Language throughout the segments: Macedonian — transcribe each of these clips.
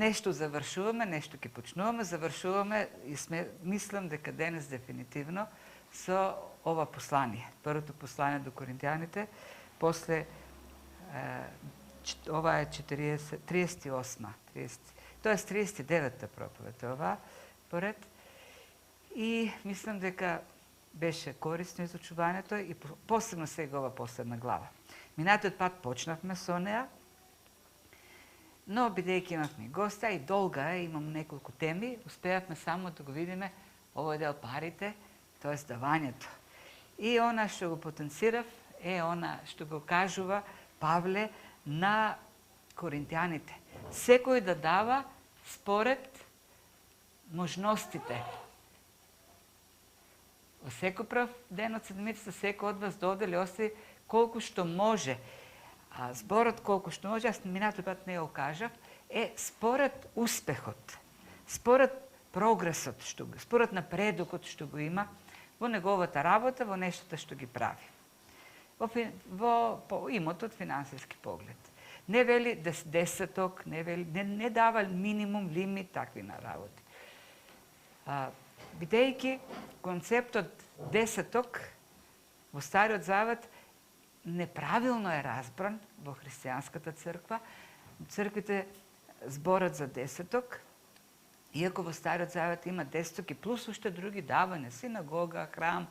нешто завршуваме, нешто ќе почнуваме, завршуваме и мислам дека денес дефинитивно со ова послание. Првото послание до Коринтијаните, после ова е 38-ма, тоест 39-та проповед ова поред. И мислам дека беше корисно изучувањето и посебно сега ова последна глава. Минатиот пат почнавме со неа, но бидејќи имавме гости и долга е, имам неколку теми, успеавме само да го видиме овој дел парите, т.е. давањето. И она што го потенцирав е она што го кажува Павле на коринтијаните. Секој да дава според можностите. Во секој прв ден од седмицата секој од вас доде или остави колку што може. А зборот колку што може, јас минатиот пат не го кажав, е според успехот, според прогресот, според напредокот што го има во неговата работа, во нештата што ги прави. Во имотот финансиски поглед. Не вели десеток, не дава минимум, лимит, такви на работи. Бидејќи концептот десеток во Стариот Завет неправилно е разбран во христијанската црква. Црквите зборат за десеток, иако во Стариот Завет има десеток и плюс уште други давања, синагога, храм,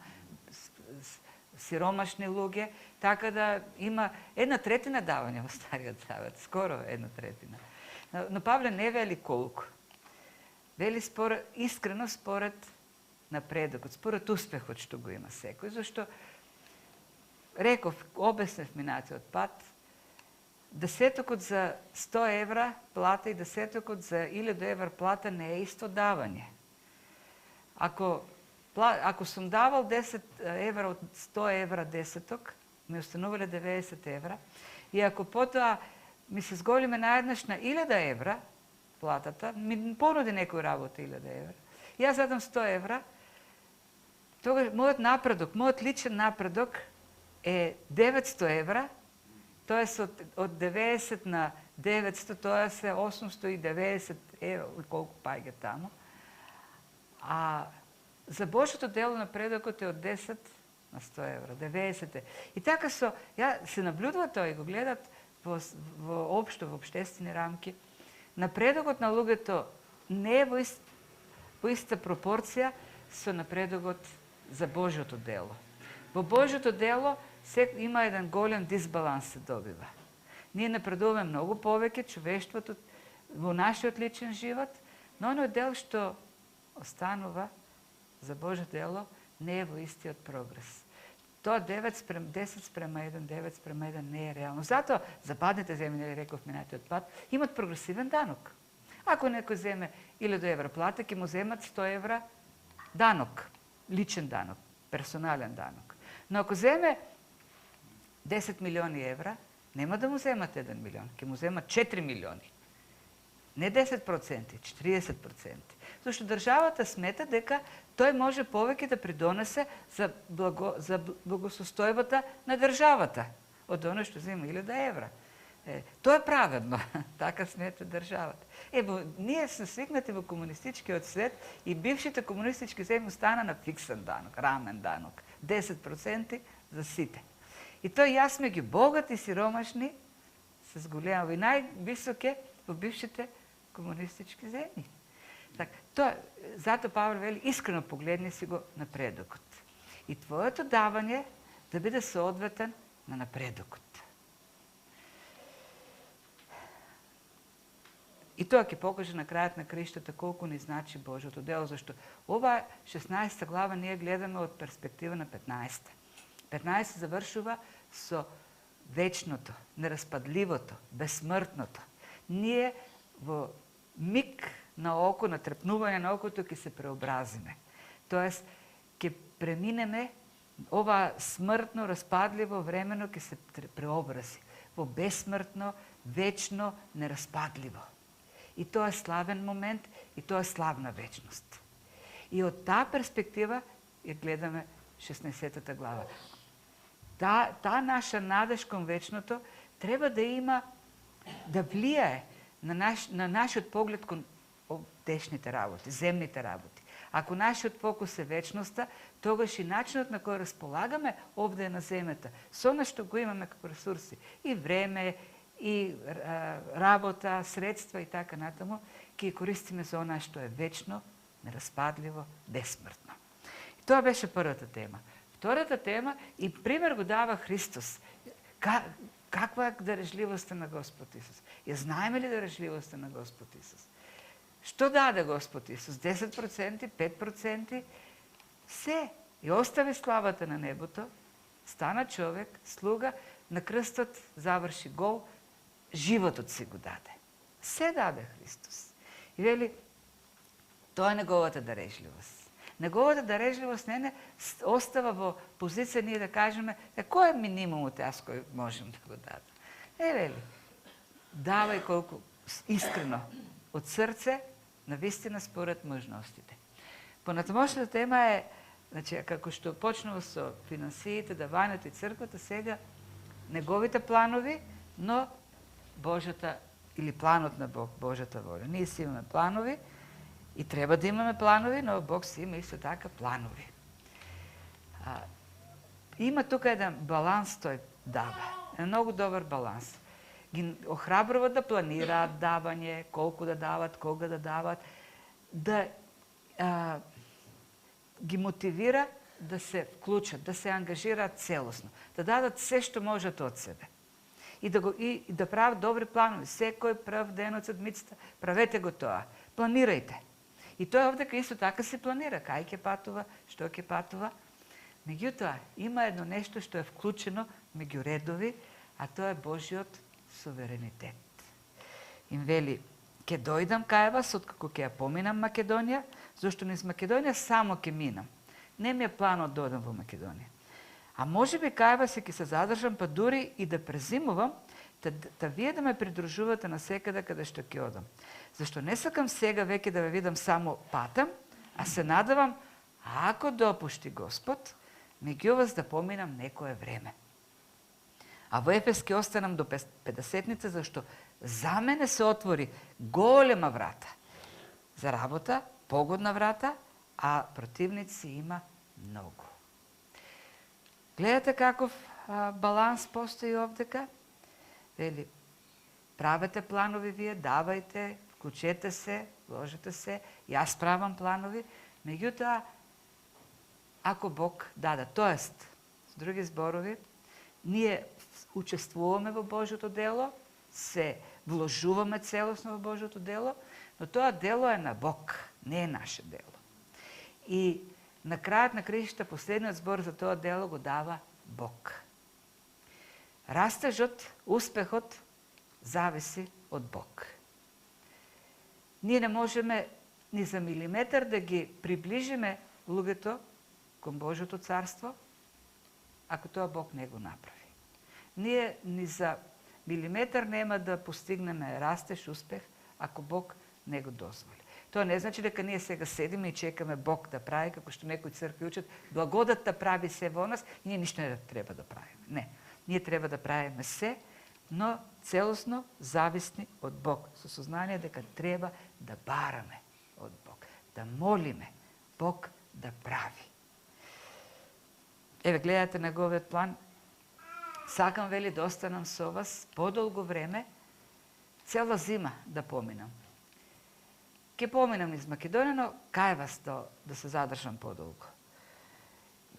сиромашни луѓе, така да има 1/3 давања во Стариот Завет, скоро 1/3. Но Павле не вели колку. Вели искрено според напредокот, според успехот што го има секој, зашто реков, обяснев минатиот пат, десетокот за 100 евра плата и десетокот за 1000 евра плата не е исто давање. Ако сум давал 10 евра од 100 евра десеток, ми останувале 90 евра, и ако потоа ми се зголиме наеднаш на 1000 евра платата, ми понуди некој работа 1000 евра, јас задам 100 евра, тогаш мојот напредок, мојот личен напредок е 900 евра, тоа е од 90 на 900, тоа се 890 евра, колку паѓа таму. А за Божјото дело напредокот е од 10 на 100 евра, 90 е. И така ја се наблюдува тоа и го гледат во општествени рамки. Напредокот на луѓето не е во иста пропорција со напредокот за Божјото дело. Во Божјото дело има еден голем дисбаланс се добива. Ние напредуваме многу повеќе човештвото во нашиот личен живот, но оној дел што останува за Божјо дело не е во истиот прогрес. Тоа 9 спрема 10 спрема 1, 9 спрема 1 не е реално. Затоа западните земји, реков минатиот пат, имат прогресивен данок. Ако некој земе 1000 евра плата, ќе му земат 100 евра данок, личен данок, персонален данок. Но ако земе 10 милиони евра, нема да му земат 1 милион, ќе му земат 4 милиони. Не 10%, 40%. Зашто државата смета дека тој може повеќе да придонесе за благосостојбата на државата од оно што зема 1000 евра. Тоа е праведно, така смета државата. Ние сме свикнати во комунистичкиот свет и бившите комунистички земји стана на фиксен данок, рамен данок, 10% за сите. И тоа јас сме ги богати, сиромашни, се зголемува и највисок е во бившите комунистички земји. Зато Павле вели, искрено погледни си го напредокот. И твоето давање да биде соодветен на напредокот. И тоа ќе покаже на крајот на краиштата колку ни значи Божјото дело, зашто ова 16 глава ние гледаме од перспектива на 15. 15 завршува со вечното, нераспадливото, безсмртното. Ние во миг на око, на трепнување на окото, ќе се преобразиме. Тоест, ќе преминеме ова смртно, распадливо времено, ќе се преобрази во безсмртно, вечно, нераспадливо. И тоа е славен момент, и тоа е славна вечност. И од таа перспектива ја гледаме 16 глава. Таа наша надеж кон вечното треба да има, да влијае на нашиот поглед кон овдешните работи, земните работи. Ако нашиот фокус е вечноста, тогаш и начинот на кој располагаме овде на земята, со она што го имаме како ресурси, и време, и работа, средства и така натаму, ќе користиме за она што е вечно, нераспадливо, бесмртно. И тоа беше првата тема. Втората тема, и пример го дава Христос. Каква е дарежливоста на Господ Исус? Ја знаеме ли дарежливоста на Господ Исус? Што даде Господ Исус? 10%, 5%? Се. И остави славата на небото, стана човек, слуга, на крстот заврши гол, животот си го даде. Се даде Христос. И вели, тоа е неговата дарежливост. Неговата дарежливост не остава во позиција ние да кажеме кој е минимумот аз кој можем да го дадам. Вели, давај колку искрено, од срце, навистина според можностите. Понатамошната тема е, значи, како што почнува со финансиите, давањето и црквата, сега неговите планови, но Божјата, или планот на Бог, Божјата воля. Ние си имаме планови и треба да имаме планови, но Бог си има исто така планови. Има тука еден баланс тој дава. Многу добар баланс. Ги охрабрува да планираат давање, колку да дават, кога да дават, да ги мотивира да се вклучат, да се ангажираат целосно, да дадат се што можат од себе. И да прават добри планови. Секој прв ден од седмицата правете го тоа. Планирајте. И тој овдека исто така се планира. Кај ќе патува, што ќе патува. Меѓутоа, има едно нешто што е вклучено меѓу редови, а тоа е Божиот суверенитет. Им вели, ќе дојдам кај вас, откако ќе ја поминам Македонија, зашто низ Македонија само ќе минам. Не ми е планот да одам во Македонија. А може би кај вас ќе се задржам, па дури и да презимувам, та вие да ме придружувате на секаде каде што ќе одам. Зашто не сакам сега веќе да ве видам само патам, а се надавам, ако допушти Господ, меѓу вас да поминам некое време. А во Ефес ќе останам до 50-ница, зашто за мене се отвори голема врата. За работа, погодна врата, а противници има многу. Гледате каков баланс постои овдека? Вели, правете планови вие, давајте, вклучете се, вложете се, јас правам планови, меѓутоа, ако Бог даде, тоест, с други зборови, ние учествуваме во Божјото дело, се вложуваме целосно во Божјото дело, но тоа дело е на Бог, не е наше дело. И на крајот на краишта последниот збор за тоа дело го дава Бог. Растежот, успехот зависи од Бог. Ние не можеме ни за милиметар да ги приближиме луѓето кон Божјото царство, ако тоа Бог не го направи. Ние ни за милиметар нема да постигнеме растеж, успех, ако Бог не го дозволи. Тоа не значи дека ние сега седиме и чекаме Бог да прави, како што некои цркви учат, благодатта прави се во нас и ние ништо не треба да правиме. Не, ние треба да правиме се, но целосно зависни од Бог, со сознание дека треба да бараме од Бог, да молиме Бог да прави. Еве, гледате неговиот план. Сакам, вели, да останам со вас подолго време, цела зима да поминам. Ке поминам низ Македонија, но кај вас да се задржам подолго.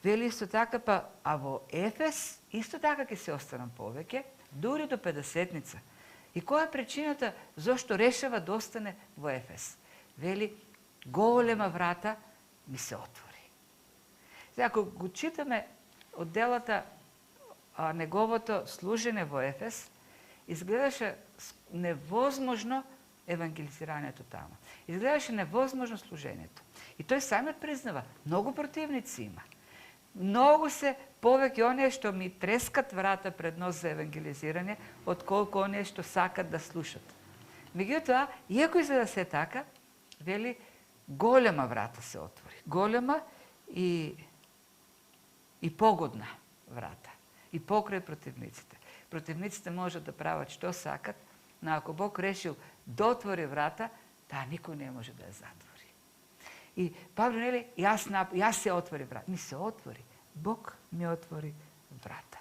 Вели исто така, а во Ефес исто така ќе се останам повеќе, дури до 50-ница. И која е причината зошто решава да остане во Ефес? Вели, голема врата ми се отвори. Сега, ако го читаме од делата неговото служење во Ефес, изгледаше невозможно евангелизирањето таму. Изгледаше невозможно служењето. И тој самиот признава, многу противници има. Многу се повеќе оние што ми трескат врата пред нос за евангелизирање, отколку оние што сакат да слушат. Меѓутоа, иако изгледа се така, вели, голема врата се отвори. Голема и погодна врата. И покрај противниците. Противниците можат да прават што сакат, но ако Бог решил да отвори врата, таа никој не може да ја затвори. И Павле, нели, јас се отвори врата. Ми се отвори. Бог ми отвори врата.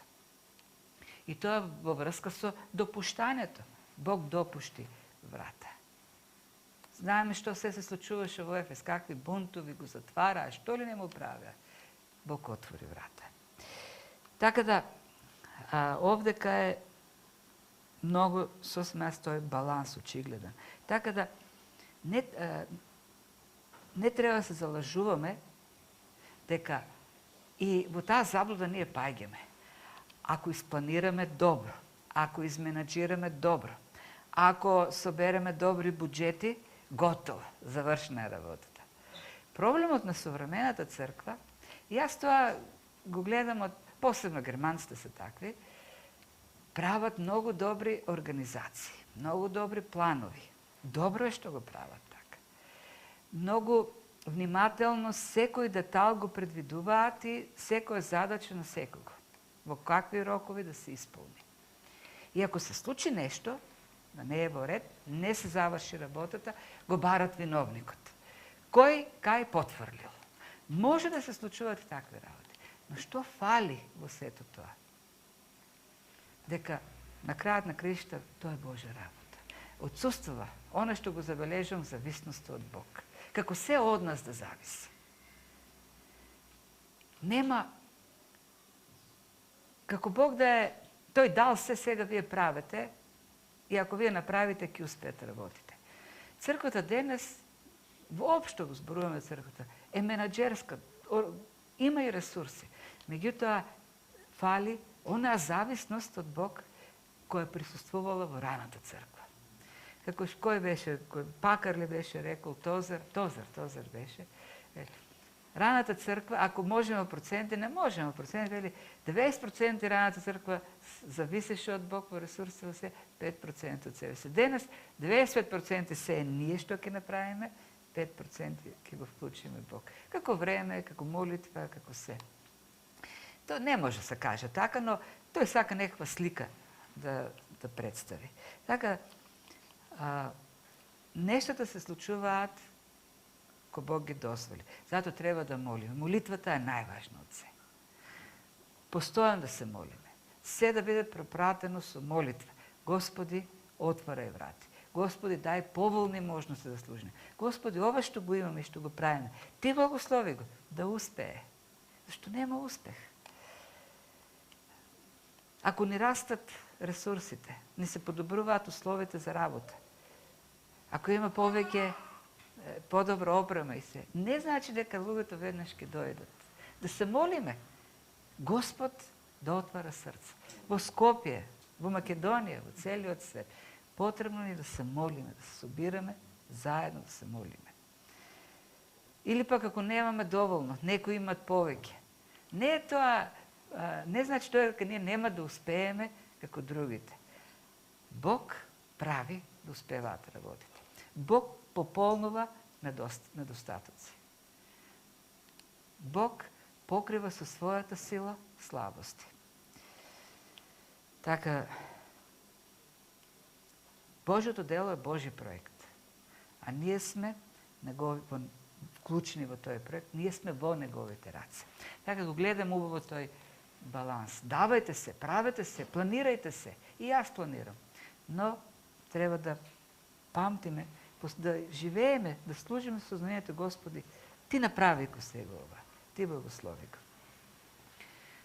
И тоа во врска со допуштањето. Бог допушти врата. Знаеме што се случуваше во Ефес, какви бунтови го затвараа, што ли не му правеа. Бог отвори врата. Така да, овдека е многу сосема тој баланс очигледен. Така да, не треба да се залажуваме дека и во таа заблуда ние паѓаме. Ако испланираме добро, ако изменаџираме добро, ако собереме добри буџети, готово, завршена е работата. Проблемот на современата црква, јас тоа го гледам од, посебно германците се такви, прават многу добри организации, многу добри планови. Добро е што го прават така. Многу внимателно секој детал го предвидуваат и секоја задача на секого. Во какви рокови да се исполни. И ако се случи нешто, да не е во ред, не се заврши работата, го барат виновникот. Кој кај потврлил. Може да се случуваат такви работи. Но што фали во сето тоа? Дека на крајот на краишта тоа е Божја работа. Отсуствува оно што го забележувам зависноста од Бог. Како се од нас да зависи. Нема како Бог да е, тој дал се, сега вие правите, и ако вие направите, ќе успеете работите. Црквата денес, воопшто го зборуваме црквата, е менаџерска, има и ресурси. Меѓутоа, фали онаа зависност од Бог која присуствувала во раната црква. Како кој беше, Пакар ли беше рекол, Тозар беше. Раната црква, ако можеме проценти, не можеме проценти, вели 90% раната црква зависеше од Бог во ресурси, во се 5% од себе се. Денес 95% се е ние што ќе направиме, 5% ќе го вклучиме Бог. Како време, како молитва, како се. Тоа не може да се каже така, но тој сака некаква слика да представи. Така, нештата се случуваат ко Бог ги дозволи. Зато треба да молиме. Молитвата е најважна од се. Постојано да се молиме. Се да биде пропратено со молитва. Господи, отварај врати. Господи, дај поволни можности да служиме. Господи, ова што го имаме и што го правиме, Ти благослови го да успее. Зашто нема успех. Ако ни растат ресурсите, ни се подобруваат условите за работа, ако има повеќе подобра опрема и се, не значи дека луѓето веднаш ќе дојдат. Да се молиме. Господ да отвара срце. Во Скопје, во Македонија, во целиот свет, потребно ни да се молиме, да се собираме, заедно да се молиме. Или пак ако немаме доволно, некои имат повеќе. Не е тоа, не значи тоа дека ние нема да успееме како другите. Бог прави да успеваат работите. Бог пополнува недостатоци. Бог покрива со својата сила слабости. Така, Божјото дело е Божји проект. А ние сме вклучени во тој проект, ние сме во неговите раце. Така го гледам убаво тој баланс. Давајте се, правете се, планирајте се. И јас планирам. Но треба да памтиме, да живееме, да служиме со знанието Господи. Ти направи го сега ова. Ти благослови го.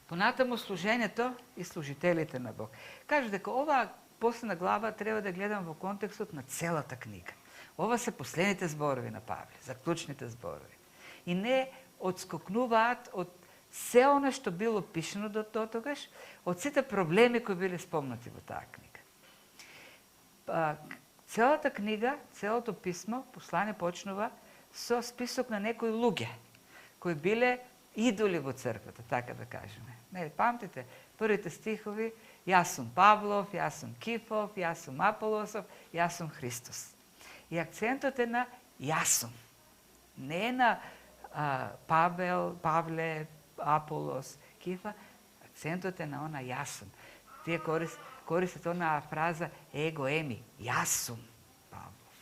Понатаму служењето и служителите на Бог. Кажу дека оваа последна глава треба да гледам во контекстот на целата книга. Ова се последните зборови на Павле, заклучните зборови. И не одскокнуваат од се оно што било пишено до тогаш, од сите проблеми кои биле спомнати во таа книга. Целата книга, целото писмо, послание почнува со список на некои луѓе кои биле идоли во црквата, така да кажеме. Не, памтите, првите стихови, јас сум Павлов, јас сум Кифов, јас сум Аполосов, јас сум Христос. И акцентот е на јас сум. Не на Павле, Аполос, Кифа, акцентот е на она јас сум. користат онаа фраза его еми, јас сум Павлов.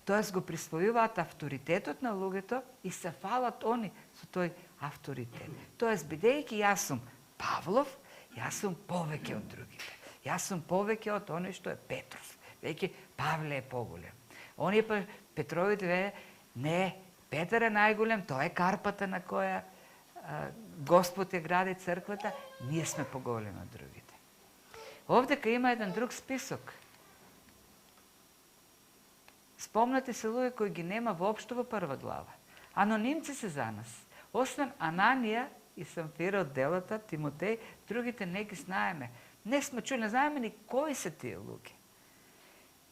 Тоест го присвојуваат авторитетот на луѓето и се фалат они со тој авторитет. Тоест, бидејќи јас сум Павлов, јас сум повеќе од другите. Јас сум повеќе од оној што е Петров. Веќе Павле е поголем. Оние па Петровите ве, не, Петар е најголем, тоа е карпата на која Господ ја гради црквата, ние сме поголеми од другите. Овдека има еден друг список. Спомнате се луѓе кои ги нема воопшто во прва глава. Анонимци се за нас. Освен Ананија и Самфира од делата, Тимотеј, другите не ги знаеме. Не сме чули, не знаеме ни кои се тие луѓе.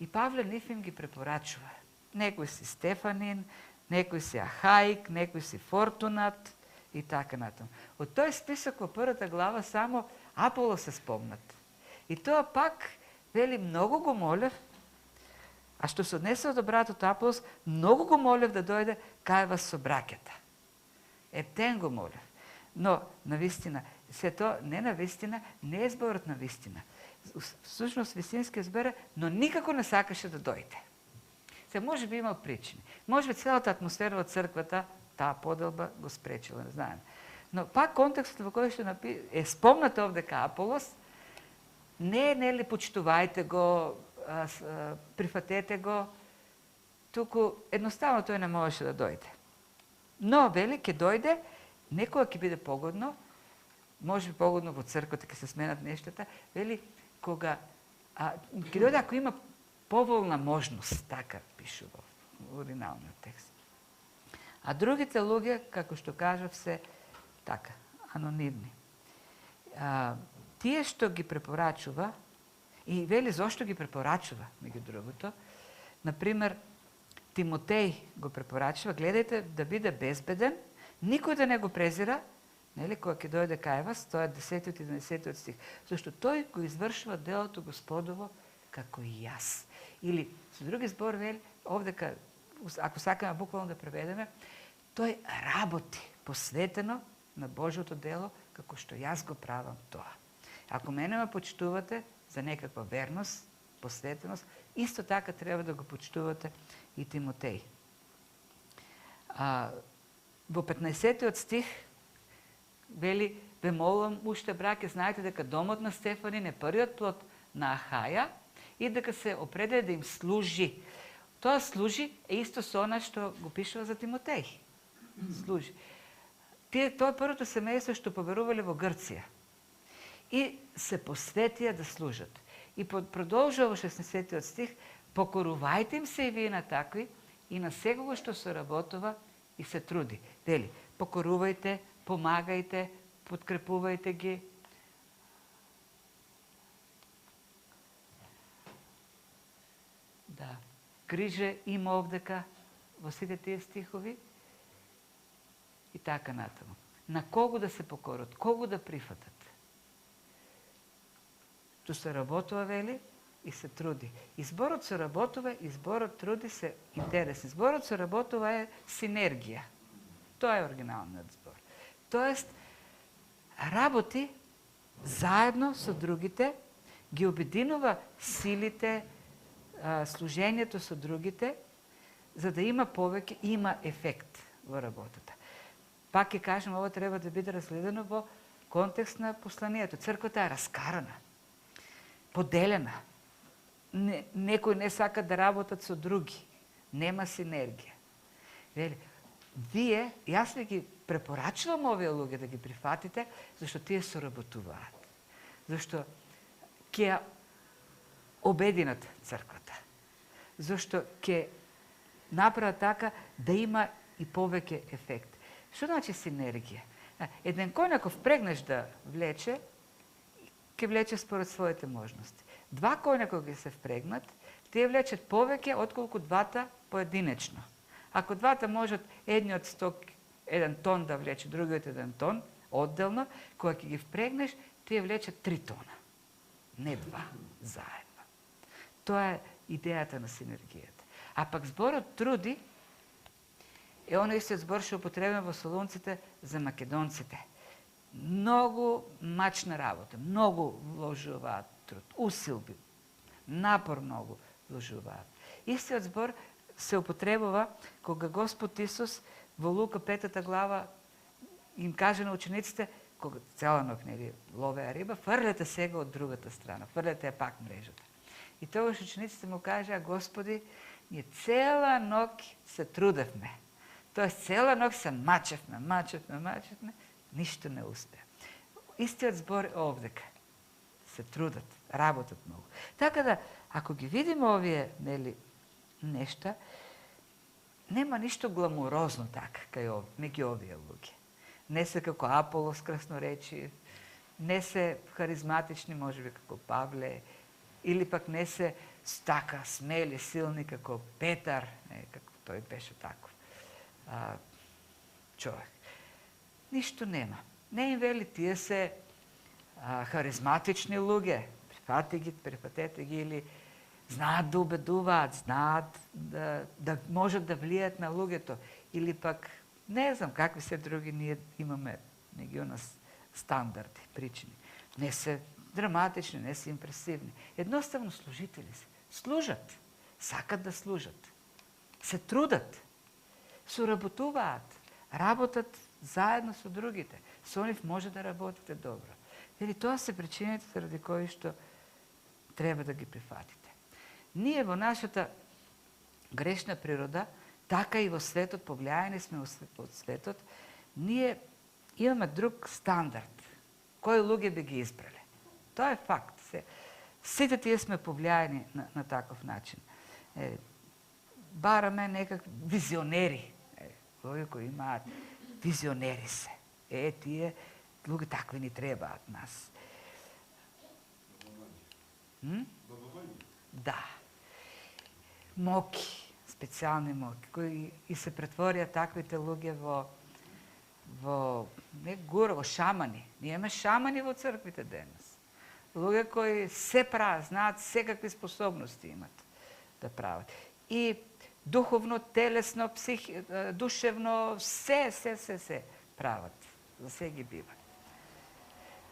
И Павле ниф им ги препорачува. Некој си Стефанин, некој си Ахаик, некој си Фортунат и така натаму. Од тој список во првата глава само Аполо се спомнат. И тоа пак, вели, многу го молев, а што се однесе од братот Аполос, многу го молев да дојде кај вас со браќата. Ептен го молев. Но, навистина, се тоа не навистина, не е зборот на вистина. Всушност, вистински збор, но никако не сакаше да дојде. Се може би имал причини. Може би целата атмосфера од црквата, таа поделба го спречила, не знаем. Но пак контекстот во кој што е спомнат овдека Аполос, не е, нели, почитувајте го, прифатете го, туку едноставно тој не можеше да дојде. Но, вели, ќе дојде, некоја ќе биде погодно, може би погодно во црквата, ќе се сменат нештата, вели, кога ќе дојде ако има поволна можност, така пише во оригиналниот текст. А другите луѓе, како што кажав, се така, анонимни. Тие што ги препорачува, и вели зошто ги препорачува, меѓу другото, например, Тимотеј го препорачува, гледајте да биде безбеден, никој да не го презира, нели, кога ќе дојде кај вас, тоа е 10 и 11 стих, зашто тој го извршува делото Господово како и јас. Или, со други збор, вели, овдека, ако сакаме буквално да преведеме, тој работи посветено на Божјото дело, како што јас го правам тоа. Ако мене ме почитувате за некаква верност, посветеност, исто така треба да го почитувате и Тимотеј. Во 15 стих вели, ве молам уште браке, знаете дека домот на Стефанин е првиот плод на Ахаја и дека се определе да им служи. Тоа служи е исто со она што го пишува за Тимотеј. Служи. Тоа е првото семејство што поверувале во Грција. И се посветија да служат. И продолжува во 16 стих, покорувајте им се и вие на такви и на секого што се работува и се труди. Вели, покорувајте, помагајте, подкрепувајте ги. Да, грижа има овдека во сите тие стихови и така натаму. На кого да се покорат, кого да прифатат. Што се работува, вели, и се труди. И зборот се работува, и зборот труди се интересни. Зборот се работува е синергија. Тоа е оригиналниот збор. Тоест, работи заедно со другите, ги обединува силите, служењето со другите, за да има повеќе, има ефект во работата. Пак ќе кажем, ова треба да биде разгледано во контекст на посланието. Црквата е раскарана, поделена. Некој не сака да работат со други. Нема синергија. Вели, вие, јас ви ги препорачувам овие луѓе да ги прифатите, зашто тие соработуваат. Зашто ќе обединат црквата. Зашто ќе направат така да има и повеќе ефект. Што значи синергија? Еден кој ако впрегнеш да влече, ќе влече според своите можности. Два коња кога се впрегнат, тие влечат повеќе отколку двата поединечно. Ако двата можат едниот 1 тон да влече, другиот 1 тон, одделно, кога ќе ги впрегнеш, тие влечат 3 тона. Не 2, заедно. Тоа е идејата на синергијата. А пак зборот труди е оној истиот збор што употребен во Солунците за македонците. Многу мачна работа, многу вложуваат труд, усилби, напор многу вложуваат. Истиот збор се употребува кога Господ Исус во Лука 5 глава им каже на учениците, кога цела ног нели ловеа риба, фрлете сега од другата страна, фрлете ја пак мрежата. И тогаш учениците му кажаа, Господи, ние цела ног се трудевме. Тоест цела ног се мачевме, ништо не успеа. Истиот збор е овдека. Се трудат, работат многу. Така да, ако ги видиме овие нели нешта, нема ништо гламурозно така кај меѓу овие луѓе. Не се како Аполос красноречив, не се харизматични, можеби како Павле, или пак не се така смели, силни како Петар, како тој беше таков човек. Ништо нема. Не им вели, тие се харизматични луѓе, прифатете ги, или знаат да убедуваат, знаат да можат да влијат на луѓето, или пак не знам какви се други ние имаме меѓу нас стандарди, причини. Не се драматични, не се импресивни. Едноставно служители се. Служат. Сакат да служат. Се трудат. Соработуваат. Работат заедно со другите. Со нив може да работите добро. Или тоа се причините заради кои што треба да ги прифатите. Ние во нашата грешна природа, така и во светот, повлијани сме од светот, ние имаме друг стандард. Кои луѓе би ги избрале? Тоа е факт. Сите тие сме повлијани на таков начин. Бараме некак визионери. Луѓе кои имаат визионери се. Тие луѓе такви ни требаат нас. Да. Моки, специјални моки, кои и се претворија таквите луѓе во не гура, во шамани. Ние имаме шамани во црквите денес. Луѓе кои се прават, знаат секакви способности имат да прават. И духовно, телесно, душевно, се прават. За се ги бива.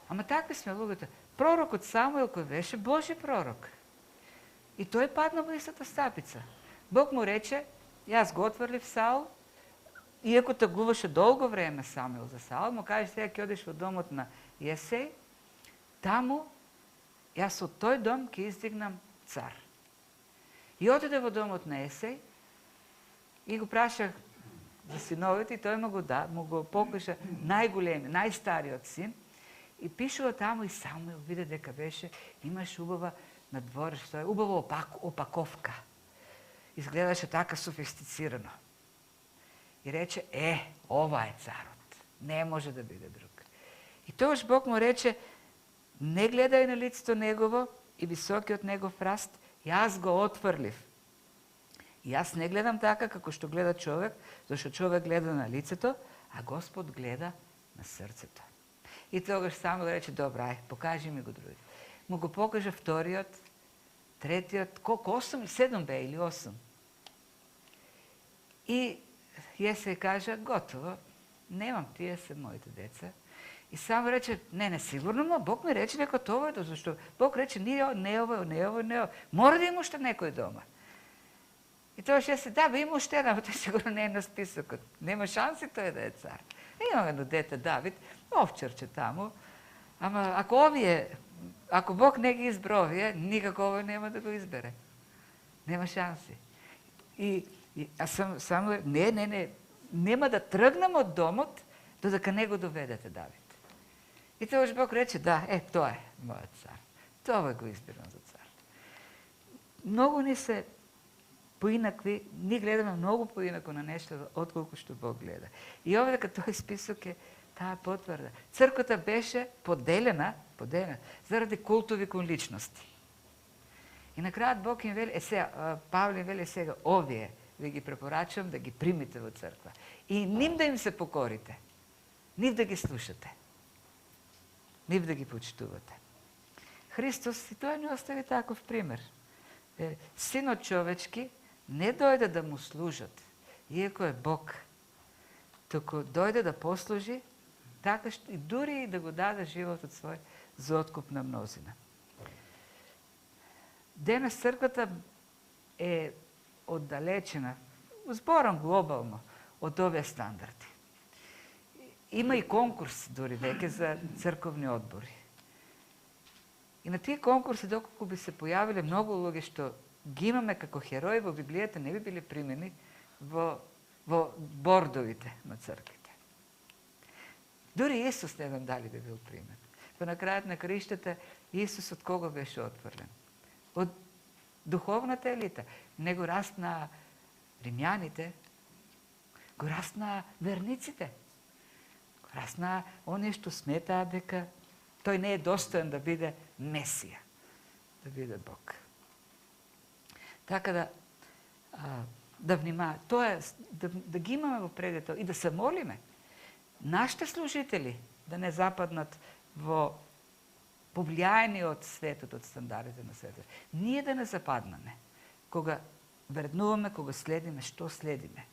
Ама такви сме луѓето. Пророкот Самуил кој беше Божи пророк. И тој падна во истата стапица. Бог му рече, јас го отврлив Саул, иако тагуваше долго време Самуил за Саул, му каже, сега ќе одиш во домот на Јесеј, таму јас од тој дом ќе издигнам цар. И отиде во домот на Есеј и го прашах за синовите и тој му го покажа најголеми, најстариот син и пишува таму и Самуил виде дека беше, имаше убава надворешто, убава опаковка. Изгледаше така софистицирано. И рече, ова е царот. Не може да биде друг. И тогаш Бог му рече, не гледај на лицето негово и високиот негов раст, јас го отврлив. И јас не гледам така како што гледа човек, зашто човек гледа на лицето, а Господ гледа на срцето. И тогаш Самуил рече, добра, покажи ми го други. Му го покажа вториот, третиот, колко 8 или 7 бе или 8. И Јесеј кажа, готово, немам, тие се моите деца. И само рече, не, сигурно, но Бог ми рече дека тоа е, зашто Бог рече, не ово. Мора да има уште некој дома. И тоа ще се, да, бе има уште една, тој сигурно не е на списокот. Нема шанси тој да е цар. Имаме едно дете Давид, овчарче таму, ама ако Бог не ги избра овие, никако овој нема да го избере. Нема шанси. А само, нема да тргнам од домот, додека не го доведете Давид. И тогаш Бог рече, да, тоа е мојот цар. Тоа го избирам за цар. Многу ни се поинакви, ни гледаме многу поинако на нешто отколку што Бог гледа. И овдека тој список е таа потврда. Црквата беше поделена заради култови кон личности. И на крајот Бог им вели, Павле им вели сега, овие ви ги препорачувам да ги примите во црква. И ним да им се покорите. Нив да ги слушате. Нив да ги почитувате. Христос и тој ни остави таков пример. Синот човечки не дојде да му служат, иако е Бог, туку дојде да послужи, така што и дури и да го даде животот свој за откуп на мнозина. Денес црквата е оддалечена, зборам глобално, од овие стандарди. Има и конкурс дори веќе за црковни одбори. И на тие конкурси, доколку би се појавиле многу луѓе што ги имаме како херои во Библијата, не би биле примени во бордовите на црквите. Дури Исус не знам дали би бил примен. Па на крајот на краиштата Исус од кого беше отврлен? Од духовната елита. Не го растна римјаните, го растна верниците. Го растна оние што сметаат дека тој не е достоен да биде Месија, да биде Бог. Така да внимаваме. Тоа е да ги имаме во предето и да се молиме. Нашите служители да не западнат во повлијаени од светот, од стандардите на светот. Ние да не западнаме. Кога вреднуваме, кога следиме, што следиме.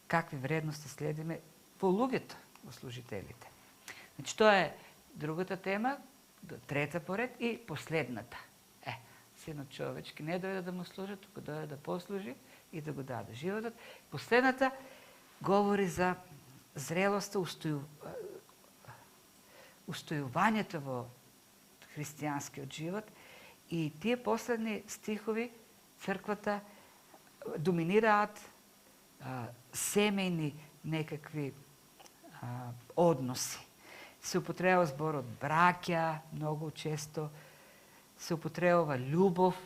Какви вредности следиме во луѓето, во служителите. Значи, тоа е другата тема, трета поред и последната. Синот човечки не дојде да му служи, туку дојде да послужи и да го даде животот. Последната говори за зрелоста, устојувањето во христијанскиот живот и тие последни стихови црквата доминираат семејни некакви односи. Се употребува зборот браќа многу често, се употребува љубов,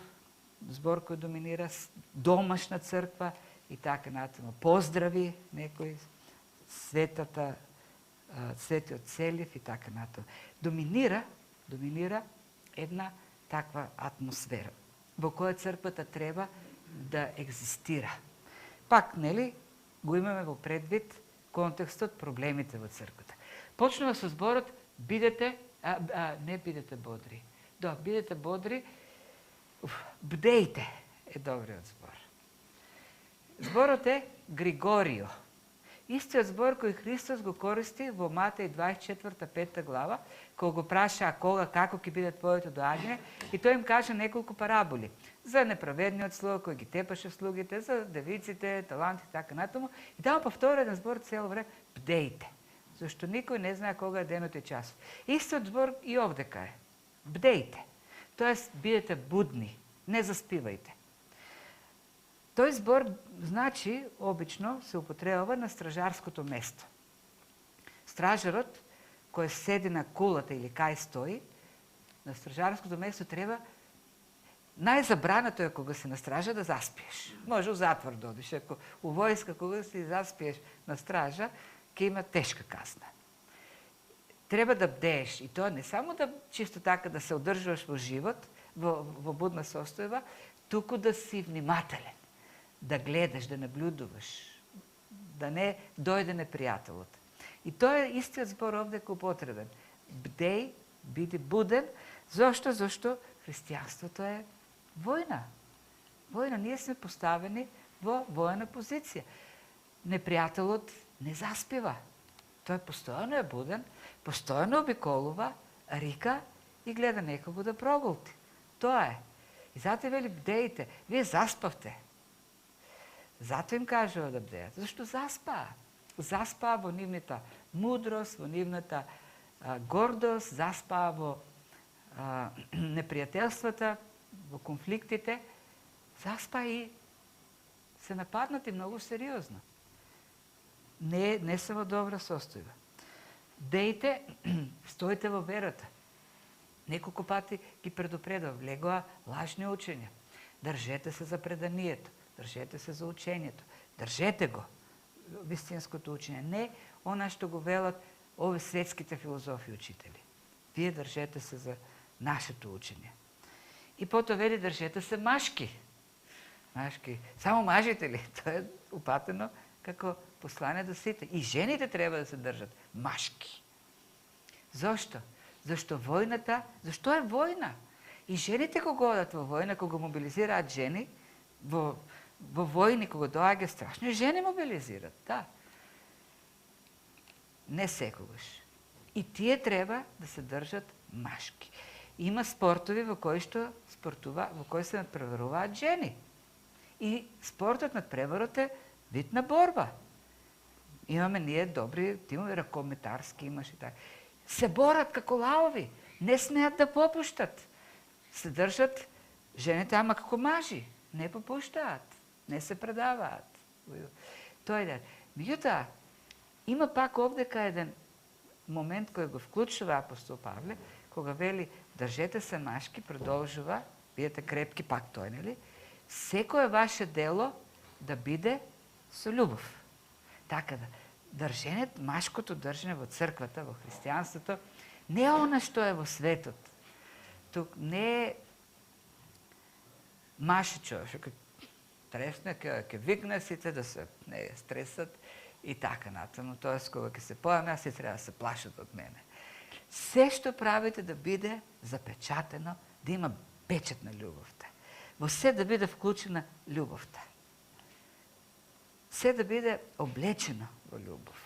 збор кој доминира, домашна црква и така натаму. Поздрави некој, светиот Целив и така натаму. Доминира една таква атмосфера во која црквата треба да екзистира. Пак, нели, го имаме во предвид контекстот проблемите во црквата. Почнува со зборот бидете, не бидете бодри. Бидете бодри, бдејте е добриот збор. Зборот е Григорио. Истиот збор кој Христос го користи во Матеј 24-5 глава, кога го праша кога, како ќе биде твоето доаѓање, и тој им кажа неколку параболи за неправедниот слуга кој ги тепаше слугите, за девиците, талантите, така натаму. И тamo повтори еден збор цело време бдејте, зашто никој не знае кога е денот и часот. Истиот збор и овдека е. Бдејте. Тоест, бидете будни, не заспивајте. Тој збор, значи, обично се употребува на стражарското место. Стражарот, кој седи на кулата или кај стои, на стражарското место треба, најзабрането е кога се на стража да заспиеш. Може у затвор да одиш, ако у војска кога си заспиеш на стража, ќе има тешка казна. Треба да бдееш, и тоа не само да чисто така да се одржуваш во живот, во будна состојба, туку да си внимателен, да гледаш, да наблюдуваш, да не дојде непријателот. И тоа е истиот збор овде употребен. Бдеј, биди буден, зошто? Зошто христијанството е војна. Војна, ние сме поставени во војна позиција. Непријателот не заспива. Тој постојано е буден, постојано обиколува, рика и гледа некого да проголти. Тоа е. И затоа вели бдејте. Вие заспавте. Затоа им кажува да бдеат. Зашто заспаа? Заспаа во нивната мудрост, во нивната гордост, заспаа во непријателствата, во конфликтите. Заспаа и се нападнати многу сериозно. Не се во добра состојба. Бдејте, стоите во верата. Неколку пати ги предупредував, влегоа лажни учења. Држете се за преданието, држете се за учењето, држете го вистинското учење, не она што го велат овие светските филозофи учители. Вие држете се за нашето учење. И потоа вели држете се машки. Машки, само мажите ли? Тоа е упатено како послание до сите. И жените треба да се држат машки. Зошто? Зашто војната, зашто е војна? И жените кога одат во војна, кога мобилизираат жени, во војни кога доаѓа страшно, жени мобилизираат, да. Не секогаш. И тие треба да се држат машки. Има спортови во кои се надпреваруваат жени. И спортот надпреварот е вид на борба. Имаме ние добри тимови, ракометарски имаш и така. Се борат како лаови, не смеат да попуштат. Се држат жените, ама како мажи, не попуштаат, не се предаваат. Тој е. Меѓутоа, има пак овдека еден момент кој го вклучува апостол Павле, кога вели држете се машки, продолжува, бидете крепки, пак тој, нели? Секое ваше дело да биде со љубов. Така да, машкото држење во црквата, во христијанството, не е она што е во светот. Тук не е машичо, што тресне, ќе викне сите да се не стресат и така натаму. Тоест, кога ќе се појавам, јас треба да се плашат од мене. Се што правите да биде запечатено, да има печат на љубовта. Во се да биде вклучена љубовта. Се да биде облечено во љубов.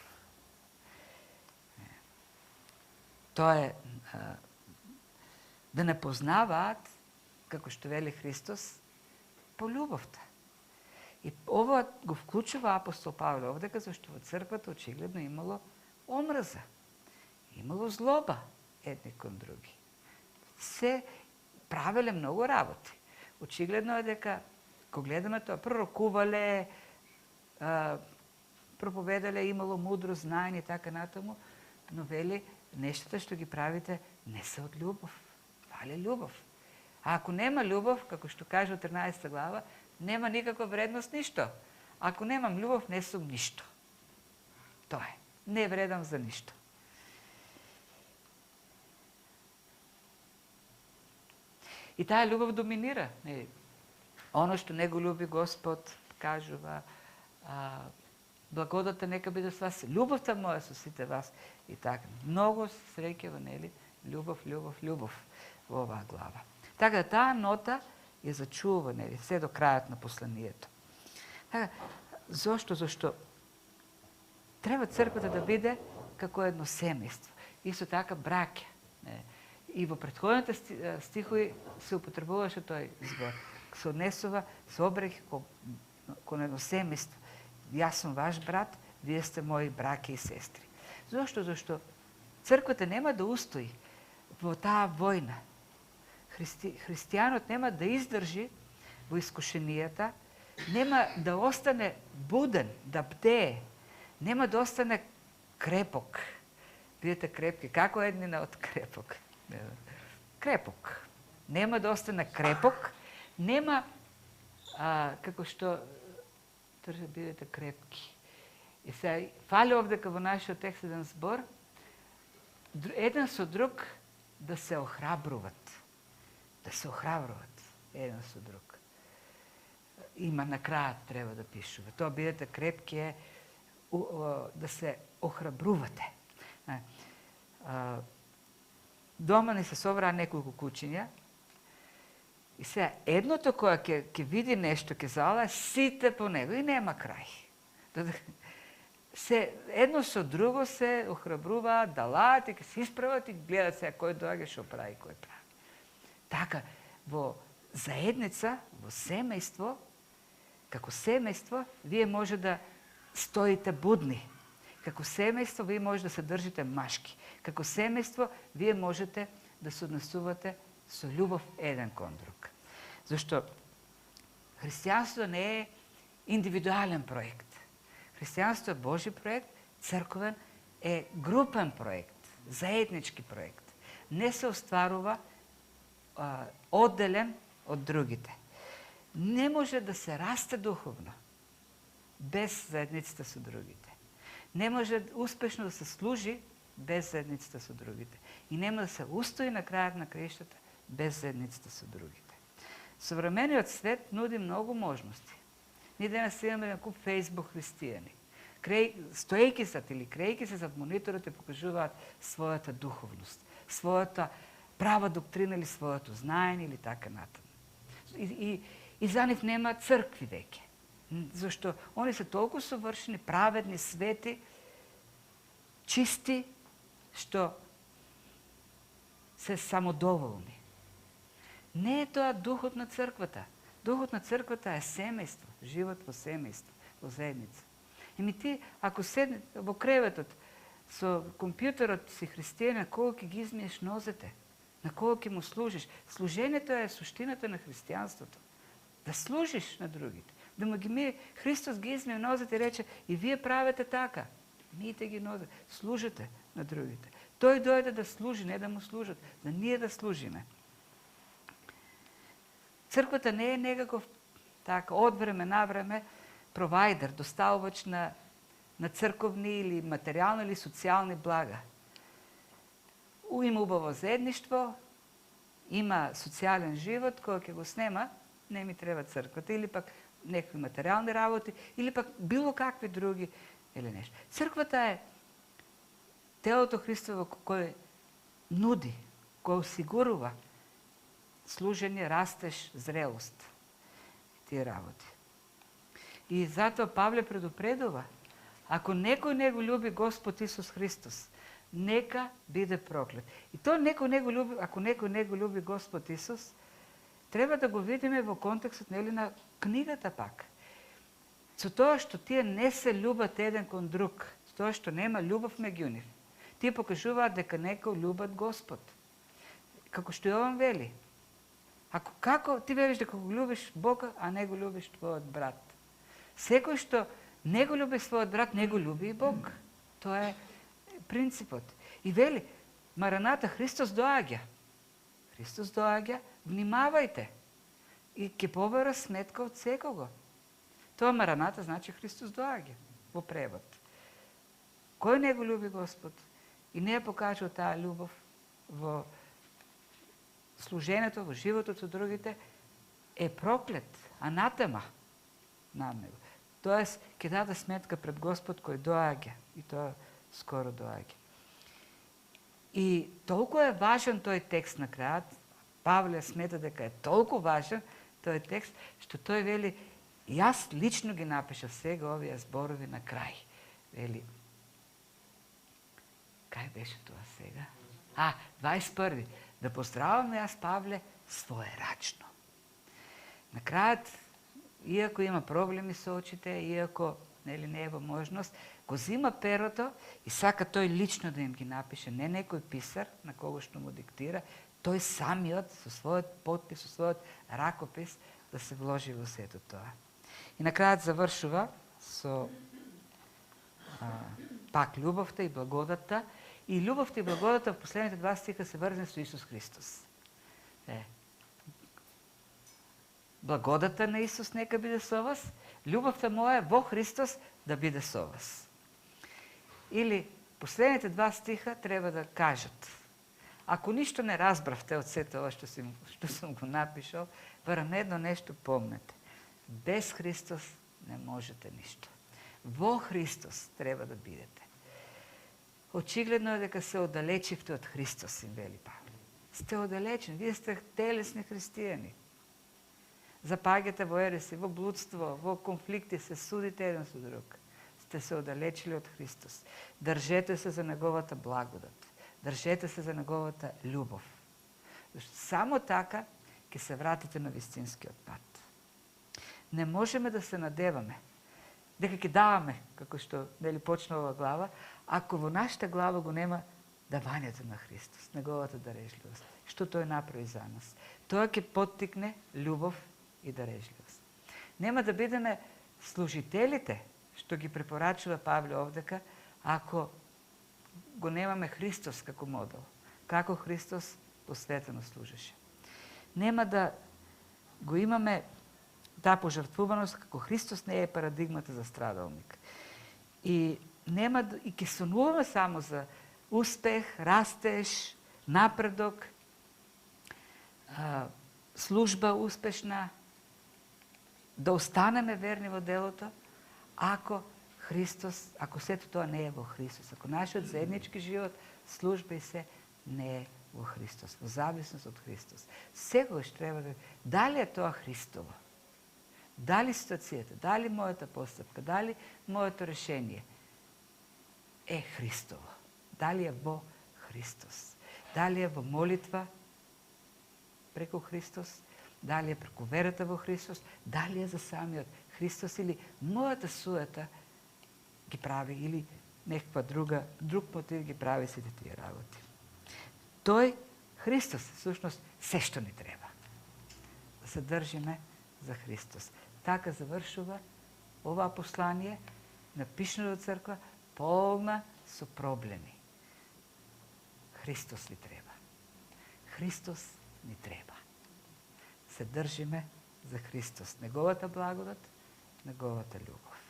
Тоа е да не познаваат, како што вели Христос, по љубовта. И ова го вклучува апостол Павле овдека, зашто во црквата очигледно имало омрза. Имало злоба едни кон други. Се правеле многу работи. Очигледно е дека, кога гледаме тоа, пророкувале, проповедале, имало мудро знаење и така натаму, но вели, нештата што ги правите не се од љубов. Фали љубов. А ако нема љубов, како што каже од 13 глава, нема никаква вредност ништо. Ако немам љубов, не сум ништо. Тоа е. Не вредам за ништо. И таа љубов доминира. Оно што не го љуби Господ, кажува, благодата нека биде со вас, љубовта моја со сите вас и така. Многу среќава, нели, љубов, љубов, љубов во оваа глава. Така таа нота ја зачува, нели, се до крајот на посланието. Така, зошто? Зашто треба црквата да биде како едно семејство. Исто така браќа. И во претходните стихови се употребуваше тој збор. Се однесува, се обреќа кон едно семејство. Јас сум ваш брат, вие сте мои браќа и сестри. Зошто? Зашто црквата нема да устои во таа војна. Христијанот нема да издржи во искушенијата, нема да остане буден, да бдее, нема да остане крепок. Бидете крепки. Како еднина од крепок? Крепок. Нема да остане крепок, нема, како што да бидете крепки. И сега, фали овдека во нашиот текст еден збор, еден со друг да се охрабруват. Да се охрабруват еден со друг. Има на крајот треба да пишува. Тоа бидете крепки е да се охрабрувате. Дома ни се собраа неколку кучиња и сега едното кое ќе види нешто, ќе заала, сите по него и нема крај. Се едно со друго се охрабруваат, далаат и ќе се исправат и гледат сега кој доаѓа, што прави, кој прави. Така, во заедница, во семејство, како семејство, вие може да стоите будни. Како семејство, вие може да се држите машки. Како семејство, вие можете да се однесувате со љубов еден кон друг. Зашто христијанство не е индивидуален проект. Христијанство е Божи проект, црковен е групен проект, заеднички проект. Не се остварува одделен од другите. Не може да се расте духовно без заедницата со другите. Не може успешно да се служи без заедницата со другите. И нема да се устои на крајот на краиштата без заедницата со другите. Современиот свет нуди многу можности. Ние денес имаме на куп Facebook христијани. Стоејќи се или крејќи се зад мониторот и покажуваат својата духовност, својата права доктрина или своето знаење или така натаму. И за нив нема цркви веќе. Зашто они се толку совршени, праведни, свети, чисти, што се самодоволни. Не е тоа духот на црквата. Духот на црквата е семејство, живот во семејство, во заедница. Ти, ако седне во креветот со компјутерот си христијанин, кога ќе ги измиеш нозете? На кога ќе му служиш? Служението е суштината на христијанството. Да служиш на другите. Да му ги Христос ги измие нозете и рече, и вие правете така. Миете ги нозете. Служите на другите. Тој дојде да служи, не да му служат. Да ние да служиме. Црквата не е некаков така, од време на време провайдер, доставувач на црковни или материјални или социјални блага. Има убаво заедништво, има социјален живот, кој ќе го снема, не ми треба црквата, или пак некакви материјални работи, или пак било какви други, или нешто. Црквата е телото Христово кој нуди, кој осигурува служење, растеж, зрелост. Тие работи. И затоа Павле предупредува, ако некој не го љуби Господ Исус Христос, нека биде проклет. И тоа ако некој не го љуби Господ Исус, треба да го видиме во контекстот на книгата пак. Со тоа што тие не се љубат еден кон друг, со тоа што нема љубов меѓу нив, тие покажуваат дека некој љубат Господ. Како што Јован вели, како ти велиш дека го љубиш Бога, а не го љубиш твојот брат? Секој што не го љуби својот брат, не го љуби и Бог. Тоа е принципот. И вели, Мараната, Христос доаѓа. Христос доаѓа, внимавајте. И ќе побера сметка од секого. Тоа Мараната значи Христос доаѓа во превод. Кој не го љуби Господ и не ја покажува таа љубов во служението, во животот со другите, е проклет, анатема на него. Тоест, ќе даде сметка пред Господ кој доаѓа. И тоа скоро доаѓа. И толку е важен тој текст на крајот, Павле смета дека е толку важен тој текст, што тој вели, јас лично ги напишав сега овие зборови на крај. Вели, кај беше тоа сега? 21. Да поздравам јас Павле своерачно. На крајот, иако има проблеми со очите, иако не е во можност, го зима перото и сака тој лично да им ги напише, не некој писар на кого што му диктира, тој самиот со својот подпис, со својот ракопис да се вложи во сето тоа. И на крајот завршува со пак љубовта и благодата. И љубовта и благодата в последните 2 стиха се врзани со Исус Христос. Благодата на Исус нека биде со вас, љубовта моја во Христос да биде со вас. Или последните 2 стиха треба да кажат, ако ништо не разбравте од сето ова што сум го напишал, барем едно нешто помнете. Без Христос не можете ништо. Во Христос треба да бидете. Очигледно е дека се оддалечивте од Христос, им вели Павле. Сте оддалечени, вие сте телесни христијани. Запаѓате во ереси, во блудство, во конфликти, се судите еден со друг. Сте се оддалечили од Христос. Држете се за неговата благодат. Држете се за неговата љубов. Зашто само така ќе се вратите на вистинскиот пат. Не можеме да се надеваме дека ќе даваме, како што почна ова глава, ако во нашата глава го нема давањето на Христос, неговата дарежливост. Што тој направи за нас? Тоа ќе поттикне љубов и дарежливост. Нема да бидеме служителите, што ги препорачува Павле овдека, ако го немаме Христос како модел, како Христос посветено служеше. Нема да го имаме таа пожртвуваност како Христос не е парадигмата за страдалник. И нема и ќе сонуваме само за успех, растеж, напредок, служба успешна, да останеме верни во делото, ако Христос, ако сето тоа не е во Христос, ако нашиот заеднички живот, служба и се не е во Христос, во зависност од Христос. Секогаш треба да... Дали е тоа Христово? Дали ситуацијата, дали мојата постапка, дали моето решение е Христово? Дали е во Христос? Дали е во молитва преку Христос, дали е преку верата во Христос, дали е за самиот Христос или мојата суета ги прави или некаква друг мотив ги прави сите тие работи. Тој Христос, всушност, се што ни треба. Да се држиме за Христос. Така завршува ова послание, напишано од црква, полна со проблеми. Христос ни треба. Христос ни треба. Се држиме за Христос. Неговата благодат, неговата љубов.